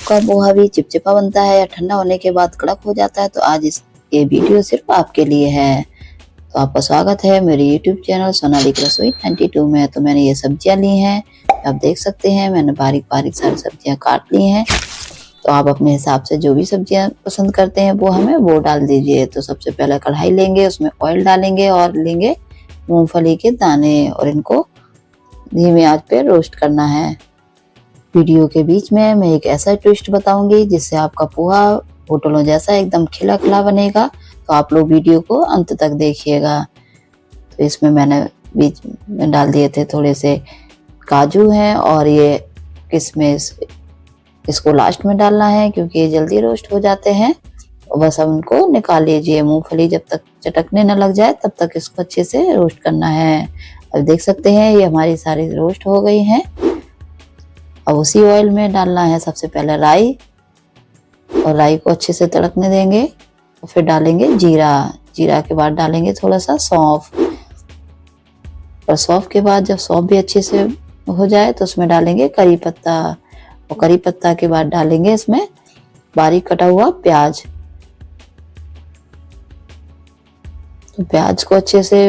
आपका पोहा भी चिपचिपा बनता है या ठंडा होने के बाद कड़क हो जाता है, तो आज ये वीडियो सिर्फ आपके लिए है। तो आपका स्वागत है मेरे यूट्यूब चैनल सोनाली की रसोई 92 में। तो मैंने ये सब्जियां ली हैं, आप देख सकते हैं मैंने बारीक बारीक सारी सब्जियां काट ली हैं। तो आप अपने हिसाब से जो भी सब्जियां पसंद करते हैं वो हमें वो डाल दीजिए। तो सबसे पहले कढ़ाई लेंगे, उसमें ऑयल डालेंगे और लेंगे मूंगफली के दाने और इनको धीमी आंच पे रोस्ट करना है। वीडियो के बीच में मैं एक ऐसा ट्विस्ट बताऊंगी जिससे आपका पोहा होटलों जैसा एकदम खिला खिला बनेगा। तो आप लोग वीडियो को अंत तक देखिएगा। तो इसमें मैंने बीच में डाल दिए थे थोड़े से काजू हैं और ये किशमिश, इसको लास्ट में डालना है क्योंकि ये जल्दी रोस्ट हो जाते हैं। और बस अब उनको निकाल लीजिए। मूंगफली जब तक चटकने न लग जाए तब तक इसको अच्छे से रोस्ट करना है। अब देख सकते हैं ये हमारी सारी रोस्ट हो गई हैं। अब उसी ऑयल में डालना है सबसे पहले राई, और राई को अच्छे से तड़कने देंगे और फिर डालेंगे जीरा। जीरा के बाद डालेंगे थोड़ा सा सौंफ, और सौंफ के बाद जब सौंफ भी अच्छे से हो जाए तो उसमें डालेंगे करी पत्ता, और करी पत्ता के बाद डालेंगे इसमें बारीक कटा हुआ प्याज। तो प्याज को अच्छे से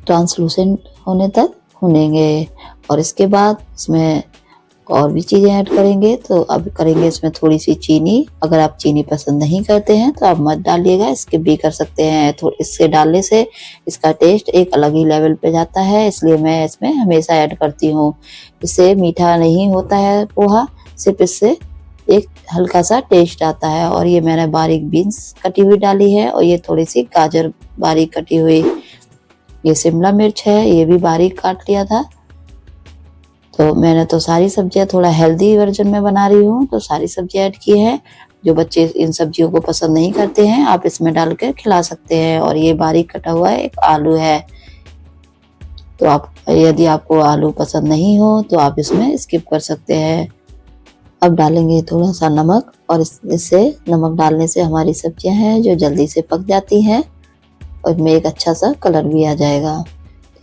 ट्रांसलूसेंट होने तक भूनेंगे और इसके बाद इसमें और भी चीजें ऐड करेंगे। तो अब करेंगे इसमें थोड़ी सी चीनी। अगर आप चीनी पसंद नहीं करते हैं तो आप मत डालिएगा, स्किप भी कर सकते हैं। तो इससे डालने से इसका टेस्ट एक अलग ही लेवल पे जाता है, इसलिए मैं इसमें हमेशा ऐड करती हूँ। इससे मीठा नहीं होता है पोहा, सिर्फ इससे एक हल्का सा टेस्ट आता है। और ये मैंने बारीक बीन्स कटी हुई डाली है, और ये थोड़ी सी गाजर बारीक कटी हुई, ये शिमला मिर्च है, ये भी बारीक काट लिया था। तो मैंने तो सारी सब्जियां थोड़ा हेल्दी वर्जन में बना रही हूँ, तो सारी सब्जियां ऐड की है। जो बच्चे इन सब्जियों को पसंद नहीं करते हैं आप इसमें डालकर खिला सकते हैं। और ये बारीक कटा हुआ एक आलू है। तो आप यदि आपको आलू पसंद नहीं हो तो आप इसमें स्किप कर सकते हैं। अब डालेंगे थोड़ा सा नमक, और इससे नमक डालने से हमारी सब्जियां हैं जो जल्दी से पक जाती हैं और इनमें एक अच्छा सा कलर भी आ जाएगा।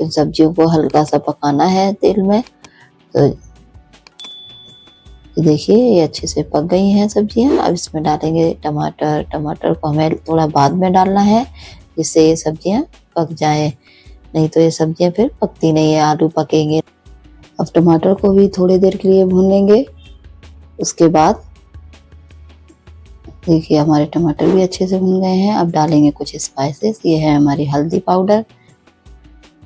इन सब्जियों को हल्का सा पकाना है तेल में। तो देखिए ये अच्छे से पक गई हैं सब्जियां। अब इसमें डालेंगे टमाटर। टमाटर को हमें थोड़ा बाद में डालना है जिससे ये सब्जियां पक जाए, नहीं तो ये सब्जियां फिर पकती नहीं है, आलू पकेंगे। अब टमाटर को भी थोड़ी देर के लिए भूनेंगे। उसके बाद देखिए हमारे टमाटर भी अच्छे से भुन गए हैं। अब डालेंगे कुछ स्पाइसेस। ये है हमारी हल्दी पाउडर,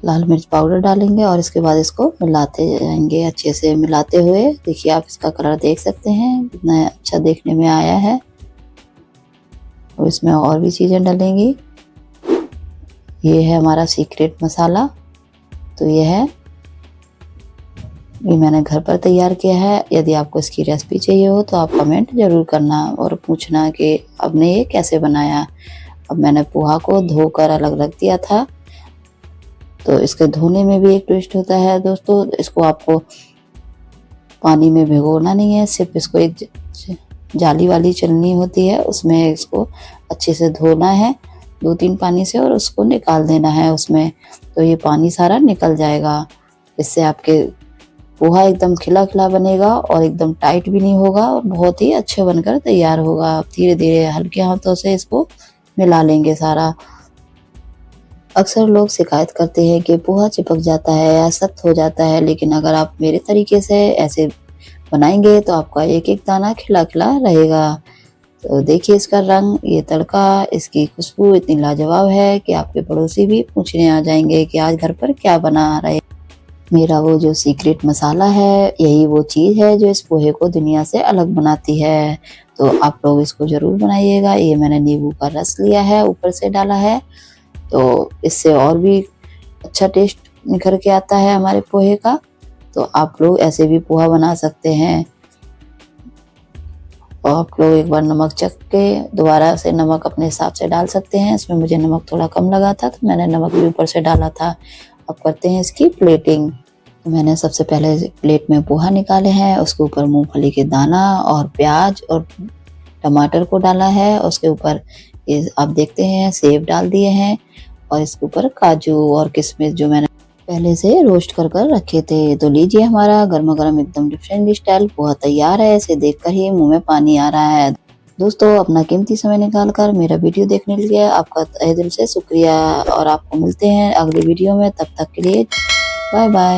लाल मिर्च पाउडर डालेंगे और इसके बाद इसको मिलाते जाएंगे अच्छे से। मिलाते हुए देखिए आप इसका कलर देख सकते हैं कितना अच्छा देखने में आया है। और इसमें और भी चीज़ें डलेंगी। ये है हमारा सीक्रेट मसाला। तो ये मैंने घर पर तैयार किया है। यदि आपको इसकी रेसिपी चाहिए हो तो आप कमेंट जरूर करना और पूछना कि आपने ये कैसे बनाया। अब मैंने पोहा को धोकर अलग रख दिया था। तो इसके धोने में भी एक ट्विस्ट होता है दोस्तों। इसको आपको पानी में भिगोना नहीं है, सिर्फ इसको एक जाली वाली चलनी होती है उसमें इसको अच्छे से धोना है 2-3 पानी से, और उसको निकाल देना है उसमें। तो ये पानी सारा निकल जाएगा। इससे आपके पोहा एकदम खिला खिला बनेगा और एकदम टाइट भी नहीं होगा और बहुत ही अच्छे बनकर तैयार होगा। धीरे धीरे हल्के हाथों से इसको मिला लेंगे सारा। अक्सर लोग शिकायत करते हैं कि पोहा चिपक जाता है या सख्त हो जाता है, लेकिन अगर आप मेरे तरीके से ऐसे बनाएंगे तो आपका एक एक दाना खिला खिला रहेगा। तो देखिए इसका रंग, ये तड़का, इसकी खुशबू इतनी लाजवाब है कि आपके पड़ोसी भी पूछने आ जाएंगे कि आज घर पर क्या बना रहे। मेरा वो जो सीक्रेट मसाला है यही वो चीज़ है जो इस पोहे को दुनिया से अलग बनाती है। तो आप लोग इसको ज़रूर बनाइएगा। ये मैंने नींबू का रस लिया है, ऊपर से डाला है, तो इससे और भी अच्छा टेस्ट निखर के आता है हमारे पोहे का। तो आप लोग ऐसे भी पोहा बना सकते हैं। और आप लोग एक बार नमक चख के दोबारा से नमक अपने हिसाब से डाल सकते हैं। इसमें मुझे नमक थोड़ा कम लगा था तो मैंने नमक भी ऊपर से डाला था। अब करते हैं इसकी प्लेटिंग। तो मैंने सबसे पहले प्लेट में पोहा निकाले हैं, उसके ऊपर मूंगफली के दाना और प्याज और टमाटर को डाला है। उसके ऊपर ये आप देखते हैं सेब डाल दिए हैं, और इसके ऊपर काजू और किशमिश जो मैंने पहले से रोस्ट कर कर रखे थे। तो लीजिए हमारा गर्मा गर्म एकदम डिफरेंट स्टाइल पोहा तैयार है। इसे देखकर ही मुंह में पानी आ रहा है। दोस्तों अपना कीमती समय निकाल कर मेरा वीडियो देखने के लिए आपका तहे दिल से शुक्रिया और आपको मिलते हैं अगली वीडियो में। तब तक के लिए बाय बाय।